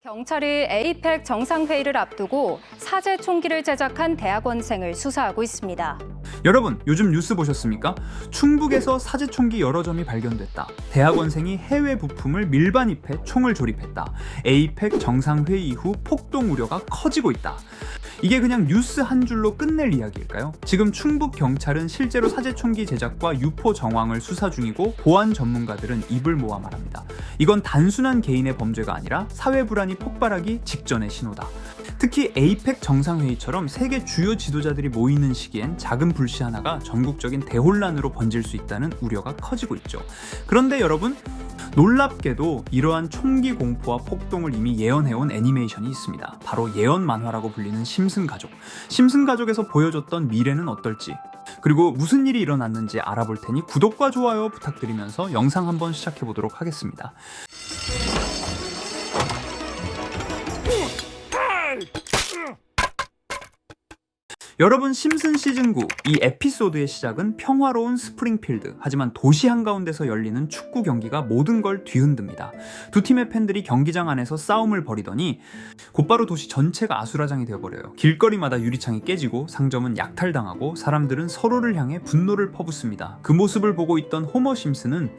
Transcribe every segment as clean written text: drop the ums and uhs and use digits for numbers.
경찰이 에이펙 정상회의를 앞두고 사제 총기를 제작한 대학원생을 수사하고 있습니다. 여러분, 요즘 뉴스 보셨습니까? 충북에서 사제 총기 여러 점이 발견됐다. 대학원생이 해외 부품을 밀반입해 총을 조립했다. 에이펙 정상회의 이후 폭동 우려가 커지고 있다. 이게 그냥 뉴스 한 줄로 끝낼 이야기일까요? 지금 충북 경찰은 실제로 사제 총기 제작과 유포 정황을 수사 중이고 보안 전문가들은 입을 모아 말합니다. 이건 단순한 개인의 범죄가 아니라 사회 불안이 폭발하기 직전의 신호다. 특히 에이펙 정상회의처럼 세계 주요 지도자들이 모이는 시기엔 작은 불씨 하나가 전국적인 대혼란으로 번질 수 있다는 우려가 커지고 있죠. 그런데 여러분, 놀랍게도 이러한 총기 공포와 폭동을 이미 예언해온 애니메이션이 있습니다. 바로 예언 만화라고 불리는 심슨 가족. 심슨 가족에서 보여줬던 미래는 어떨지, 그리고 무슨 일이 일어났는지 알아볼 테니 구독과 좋아요 부탁드리면서 영상 한번 시작해 보도록 하겠습니다. 여러분, 심슨 시즌9 이 에피소드의 시작은 평화로운 스프링필드, 하지만 도시 한가운데서 열리는 축구 경기가 모든 걸 뒤흔듭니다. 두 팀의 팬들이 경기장 안에서 싸움을 벌이더니 곧바로 도시 전체가 아수라장이 되어버려요. 길거리마다 유리창이 깨지고 상점은 약탈당하고 사람들은 서로를 향해 분노를 퍼붓습니다. 그 모습을 보고 있던 호머 심슨은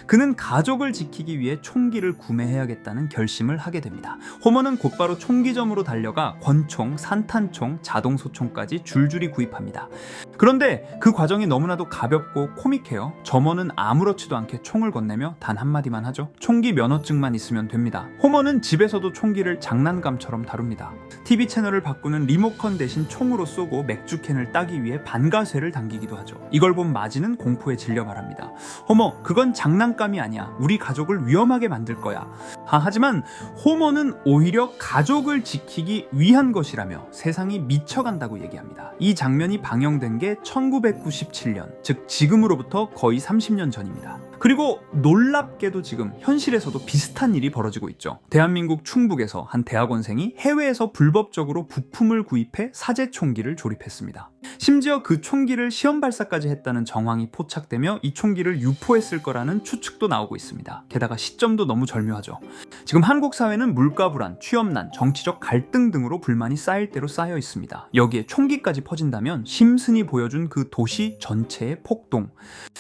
그는 가족을 지키기 위해 총기를 구매해야겠다는 결심을 하게 됩니다. 호머는 곧바로 총기점으로 달려가 권총, 산탄총, 자동소총까지 줄줄이 구입합니다. 그런데 그 과정이 너무나도 가볍고 코믹해요. 점원은 아무렇지도 않게 총을 건네며 단 한마디만 하죠. 총기 면허증만 있으면 됩니다. 호머는 집에서도 총기를 장난감처럼 다룹니다. TV 채널을 바꾸는 리모컨 대신 총으로 쏘고 맥주캔을 따기 위해 반가쇠를 당기기도 하죠. 이걸 본 마지는 공포에 질려 말합니다. 호머, 그건 장난감이 아니야. 우리 가족을 위험하게 만들 거야. 하지만 호머는 오히려 가족을 지키기 위한 것이라며 세상이 미쳐간다고 얘기합니다. 이 장면이 방영된 게 1997년, 즉 지금으로부터 거의 30년 전입니다. 그리고 놀랍게도 지금 현실에서도 비슷한 일이 벌어지고 있죠. 대한민국 충북에서 한 대학원생이 해외에서 불법적으로 부품을 구입해 사제 총기를 조립했습니다. 심지어 그 총기를 시험 발사까지 했다는 정황이 포착되며 이 총기를 유포했을 거라는 추측도 나오고 있습니다. 게다가 시점도 너무 절묘하죠. 지금 한국 사회는 물가 불안, 취업난, 정치적 갈등 등으로 불만이 쌓일 대로 쌓여 있습니다. 여기에 총기까지 퍼진다면 심슨이 보여준 그 도시 전체의 폭동,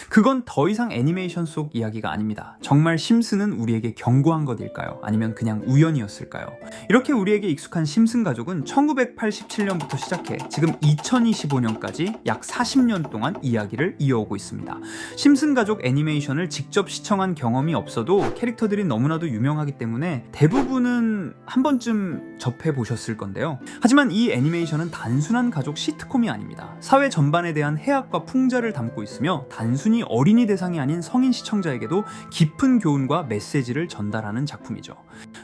그건 더 이상 애니메이션 속 이야기가 아닙니다. 정말 심슨은 우리에게 경고한 것일까요? 아니면 그냥 우연이었을까요? 이렇게 우리에게 익숙한 심슨 가족은 1987년부터 시작해 지금 2025년까지 약 40년 동안 이야기를 이어오고 있습니다. 심슨 가족 애니메이션을 직접 시청한 경험이 없어도 캐릭터들이 너무나도 유명하기 때문에 대부분은 한 번쯤 접해보셨을 건데요. 하지만 이 애니메이션은 단순한 가족 시트콤이 아닙니다. 사회 전반에 대한 해악과 풍자를 담고 있으며 단순히 어린이 대상이 아닌 성인 시청자에게도 깊은 교훈과 메시지를 전달하는 작품이죠.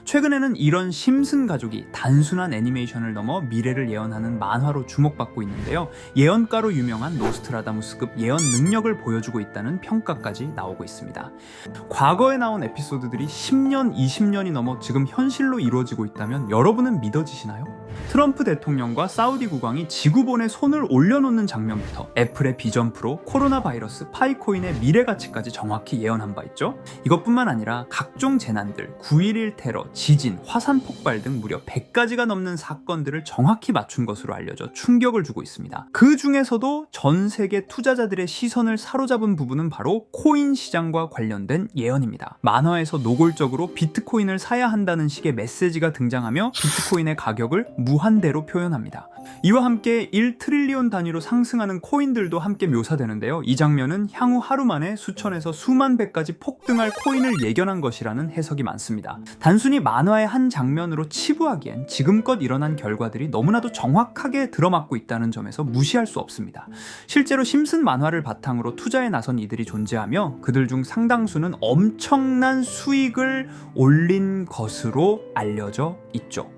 최근에는 이런 심슨 가족이 단순한 애니메이션을 넘어 미래를 예언하는 만화로 주목받고 있는데요. 예언가로 유명한 노스트라다무스급 예언 능력을 보여주고 있다는 평가까지 나오고 있습니다. 과거에 나온 에피소드들이 10년, 20년이 넘어 지금 현실로 이루어지고 있다면 여러분은 믿어지시나요? 트럼프 대통령과 사우디 국왕이 지구본에 손을 올려놓는 장면부터 애플의 비전 프로, 코로나 바이러스, 파이코인의 미래 가치까지 정확히 예언한 바 있죠. 이것뿐만 아니라 각종 재난들, 9.11 테러, 지진, 화산 폭발 등 무려 100가지가 넘는 사건들을 정확히 맞춘 것으로 알려져 충격을 주고 있습니다. 그 중에서도 전 세계 투자자들의 시선을 사로잡은 부분은 바로 코인 시장과 관련된 예언입니다. 만화에서 노골적으로 비트코인을 사야 한다는 식의 메시지가 등장하며 비트코인의 가격을 무한대로 표현합니다. 이와 함께 1트릴리온 단위로 상승하는 코인들도 함께 묘사되는데요. 이 장면은 향후 하루 만에 수천에서 수만 배까지 폭등할 코인을 예견한 것이라는 해석이 많습니다. 단순히 만화의 한 장면으로 치부하기엔 지금껏 일어난 결과들이 너무나도 정확하게 들어맞고 있다는 점에서 무시할 수 없습니다. 실제로 심슨 만화를 바탕으로 투자에 나선 이들이 존재하며 그들 중 상당수는 엄청난 수익을 올린 것으로 알려져 있죠.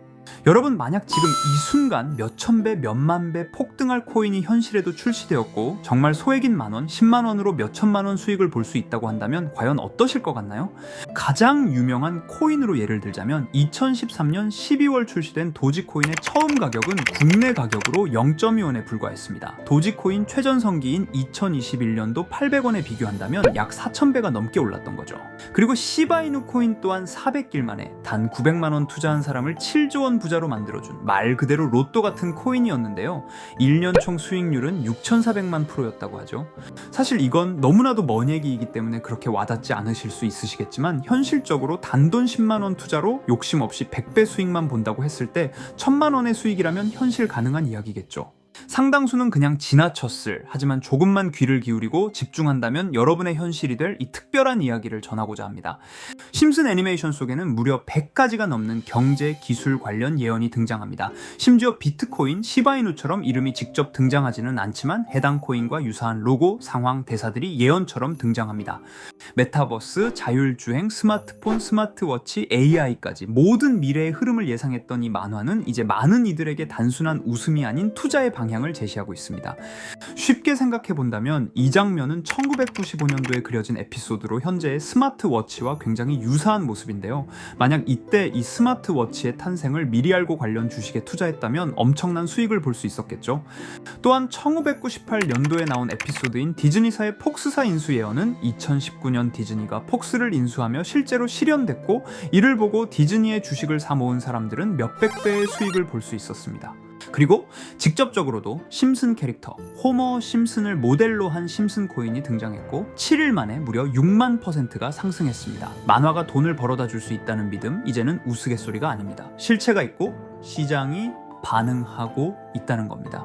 여러분, 만약 지금 이 순간 몇천 배, 몇만 배 폭등할 코인이 현실에도 출시되었고 정말 소액인 만원, 10만 원으로 몇천만 원 수익을 볼 수 있다고 한다면 과연 어떠실 것 같나요? 가장 유명한 코인으로 예를 들자면 2013년 12월 출시된 도지코인의 처음 가격은 국내 가격으로 0.2원에 불과했습니다. 도지코인 최전성기인 2021년도 800원에 비교한다면 약 4,000배가 넘게 올랐던 거죠. 그리고 시바이누 코인 또한 400길 만에 단 900만 원 투자한 사람을 7조 원 부자로 만들어준 말 그대로 로또 같은 코인이었는데요. 1년 총 수익률은 6,400만 %였다고 하죠. 사실 이건 너무나도 먼 얘기이기 때문에 그렇게 와닿지 않으실 수 있으시겠지만 현실적으로 단돈 10만 원 투자로 욕심 없이 100배 수익만 본다고 했을 때 1,000만 원의 수익이라면 현실 가능한 이야기겠죠. 상당수는 그냥 지나쳤을, 하지만 조금만 귀를 기울이고 집중한다면 여러분의 현실이 될 이 특별한 이야기를 전하고자 합니다. 심슨 애니메이션 속에는 무려 100가지가 넘는 경제, 기술 관련 예언이 등장합니다. 심지어 비트코인, 시바이누처럼 이름이 직접 등장하지는 않지만 해당 코인과 유사한 로고, 상황, 대사들이 예언처럼 등장합니다. 메타버스, 자율주행, 스마트폰, 스마트워치, AI까지 모든 미래의 흐름을 예상했던 이 만화는 이제 많은 이들에게 단순한 웃음이 아닌 투자의 방향을 제시하고 있습니다. 쉽게 생각해 본다면 이 장면은 1995년도에 그려진 에피소드로 현재의 스마트워치와 굉장히 유사한 모습인데요. 만약 이때 이 스마트워치의 탄생을 미리 알고 관련 주식에 투자했다면 엄청난 수익을 볼 수 있었겠죠. 또한 1998년도에 나온 에피소드인 디즈니사의 폭스사 인수 예언은 2019년 디즈니가 폭스를 인수하며 실제로 실현됐고, 이를 보고 디즈니의 주식을 사 모은 사람들은 몇백 배의 수익을 볼 수 있었습니다. 그리고 직접적으로도 심슨 캐릭터 호머 심슨을 모델로 한 심슨 코인이 등장했고 7일 만에 무려 6만 %가 상승했습니다. 만화가 돈을 벌어다 줄 수 있다는 믿음, 이제는 우스갯소리가 아닙니다. 실체가 있고 시장이 반응하고 있다는 겁니다.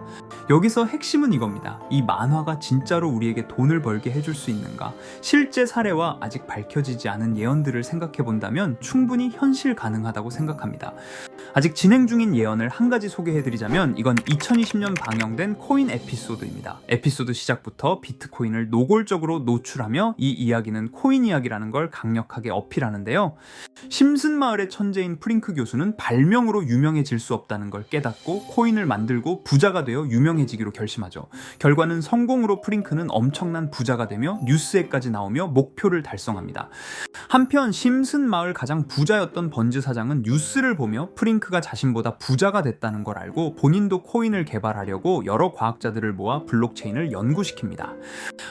여기서 핵심은 이겁니다. 이 만화가 진짜로 우리에게 돈을 벌게 해줄 수 있는가? 실제 사례와 아직 밝혀지지 않은 예언들을 생각해 본다면 충분히 현실 가능하다고 생각합니다. 아직 진행 중인 예언을 한 가지 소개해드리자면 이건 2020년 방영된 코인 에피소드입니다. 에피소드 시작부터 비트코인을 노골적으로 노출하며 이 이야기는 코인 이야기라는 걸 강력하게 어필하는데요. 심슨 마을의 천재인 프링크 교수는 발명으로 유명해질 수 없다는 걸 깨닫고 코인을 만들고 부자가 되어 유명해지기로 결심하죠. 결과는 성공으로 프링크는 엄청난 부자가 되며 뉴스에까지 나오며 목표를 달성합니다. 한편 심슨 마을 가장 부자였던 번즈 사장은 뉴스를 보며 프링크가 자신보다 부자가 됐다는 걸 알고 본인도 코인을 개발하려고 여러 과학자들을 모아 블록체인을 연구시킵니다.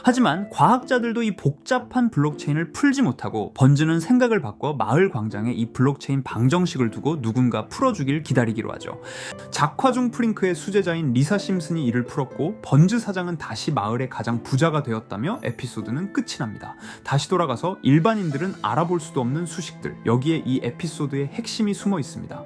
하지만 과학자들도 이 복잡한 블록체인을 풀지 못하고 번즈는 생각을 바꿔 마을 광장에 이 블록체인 방정식을 두고 누군가 풀어주길 기다리기로 하죠. 작화 중 프링크의 수제자인 리사 심슨이 이를 풀었고 번즈 사장은 다시 마을의 가장 부자가 되었다며 에피소드는 끝이 납니다. 다시 돌아가서 일반인들은 알아볼 수도 없는 수식들, 여기에 이 에피소드의 핵심이 숨어 있습니다.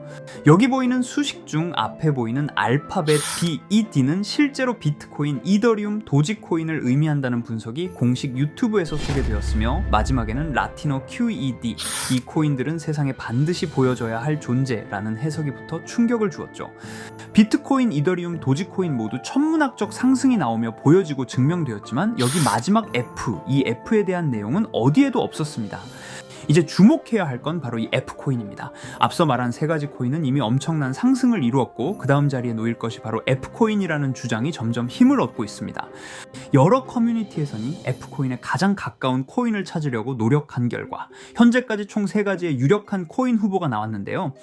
여기 보이는 수식 중 앞에 보이는 알파벳 B, 이 D는 실제로 비트코인, 이더리움, 도지코인을 의미한다는 분석이 공식 유튜브에서 소개되었으며 마지막에는 라틴어 QED, 이 코인들은 세상에 반드시 보여줘야 할 존재라는 해석이 붙어 충격을 주었죠. 비트코인, 이더리움, 도지코인 모두 천문학적 상승이 나오며 보여지고 증명되었지만 여기 마지막 F, 이 F에 대한 내용은 어디에도 없었습니다. 이제 주목해야 할 건 바로 이 F코인입니다. 앞서 말한 세 가지 코인은 이미 엄청난 상승을 이루었고 그 다음 자리에 놓일 것이 바로 F코인이라는 주장이 점점 힘을 얻고 있습니다. 여러 커뮤니티에서는 F코인에 가장 가까운 코인을 찾으려고 노력한 결과 현재까지 총 3가지의 유력한 코인 후보가 나왔는데요.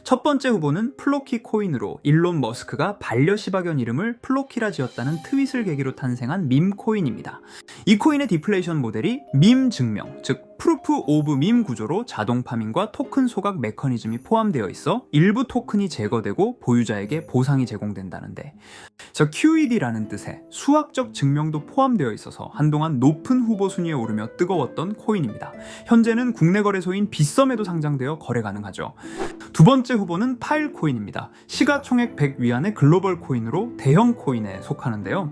첫 번째 후보는 플로키 코인으로 일론 머스크가 반려시바견 이름을 플로키라 지었다는 트윗을 계기로 탄생한 밈코인입니다. 이 코인의 디플레이션 모델이 밈 증명, 즉 프루프 오브 밈 구조로 자동 파밍과 토큰 소각 메커니즘이 포함되어 있어 일부 토큰이 제거되고 보유자에게 보상이 제공된다는데, QED라는 뜻의 수학적 증명도 포함되어 있어서 한동안 높은 후보 순위에 오르며 뜨거웠던 코인입니다. 현재는 국내 거래소인 빗썸에도 상장되어 거래 가능하죠. 두 번째 후보는 파일코인입니다. 시가총액 100 위안의 글로벌 코인으로 대형 코인에 속하는데요.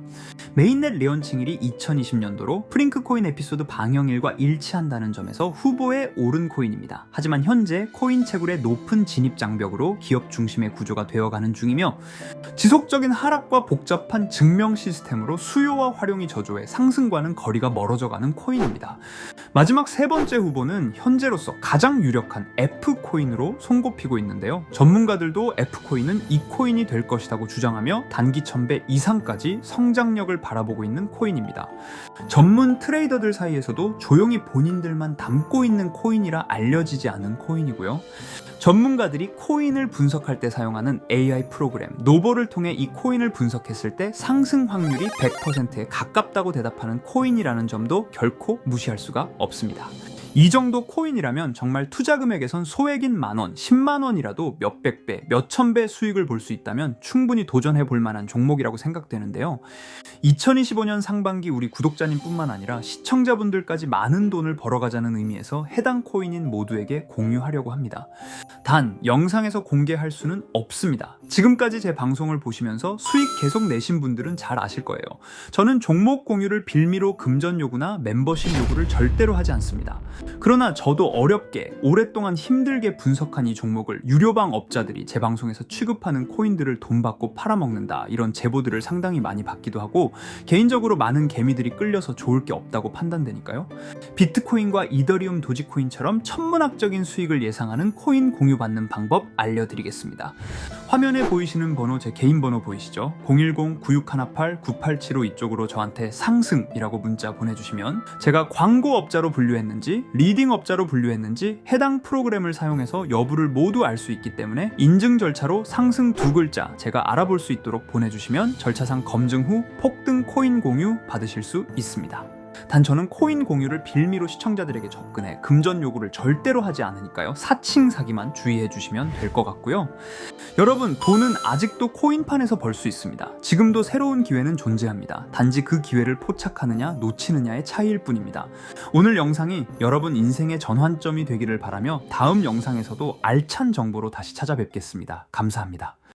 메인넷 레언칭일이 2020년도로 프링크 코인 에피소드 방영일과 일치한다는 점에서 후보에 꽤 오른 코인입니다. 하지만 현재 코인 채굴의 높은 진입 장벽으로 기업 중심의 구조가 되어가는 중이며 지속적인 하락과 복잡한 증명 시스템으로 수요와 활용이 저조해 상승과는 거리가 멀어져가는 코인입니다. 마지막 세 번째 후보는 현재로서 가장 유력한 F코인으로 손꼽히고 있는데요. 전문가들도 F코인은 이 코인이 될 것이라고 주장하며 단기 1000배 이상까지 성장력을 바라보고 있는 코인입니다. 전문 트레이더들 사이에서도 조용히 본인들만 담고 있는 코인이라 알려지지 않은 코인이고요. 전문가들이 코인을 분석할 때 사용하는 AI 프로그램 노보를 통해 이 코인을 분석했을 때 상승 확률이 100%에 가깝다고 대답하는 코인이라는 점도 결코 무시할 수가 없습니다. 이 정도 코인이라면 정말 투자 금액에선 소액인 만원, 10만원이라도 몇백 배, 몇천 배 수익을 볼 수 있다면 충분히 도전해 볼 만한 종목이라고 생각되는데요. 2025년 상반기 우리 구독자님뿐만 아니라 시청자분들까지 많은 돈을 벌어가자는 의미에서 해당 코인인 모두에게 공유하려고 합니다. 단, 영상에서 공개할 수는 없습니다. 지금까지 제 방송을 보시면서 수익 계속 내신 분들은 잘 아실 거예요. 저는 종목 공유를 빌미로 금전 요구나 멤버십 요구를 절대로 하지 않습니다. 그러나 저도 어렵게 오랫동안 힘들게 분석한 이 종목을 유료방 업자들이 제 방송에서 취급하는 코인들을 돈 받고 팔아먹는다, 이런 제보들을 상당히 많이 받기도 하고 개인적으로 많은 개미들이 끌려서 좋을 게 없다고 판단되니까요. 비트코인과 이더리움 도지코인처럼 천문학적인 수익을 예상하는 코인 공유받는 방법 알려드리겠습니다. 화면에 보이시는 번호 제 개인 번호 보이시죠? 010-9618-9875 이쪽으로 저한테 상승이라고 문자 보내주시면 제가 광고업자로 분류했는지 리딩업자로 분류했는지 해당 프로그램을 사용해서 여부를 모두 알 수 있기 때문에 인증 절차로 상승 2글자 제가 알아볼 수 있도록 보내주시면 절차상 검증 후 폭등 코인 공유 받으실 수 있습니다. 단 저는 코인 공유를 빌미로 시청자들에게 접근해 금전 요구를 절대로 하지 않으니까요. 사칭 사기만 주의해 주시면 될 것 같고요. 여러분, 돈은 아직도 코인판에서 벌 수 있습니다. 지금도 새로운 기회는 존재합니다. 단지 그 기회를 포착하느냐 놓치느냐의 차이일 뿐입니다. 오늘 영상이 여러분 인생의 전환점이 되기를 바라며 다음 영상에서도 알찬 정보로 다시 찾아뵙겠습니다. 감사합니다.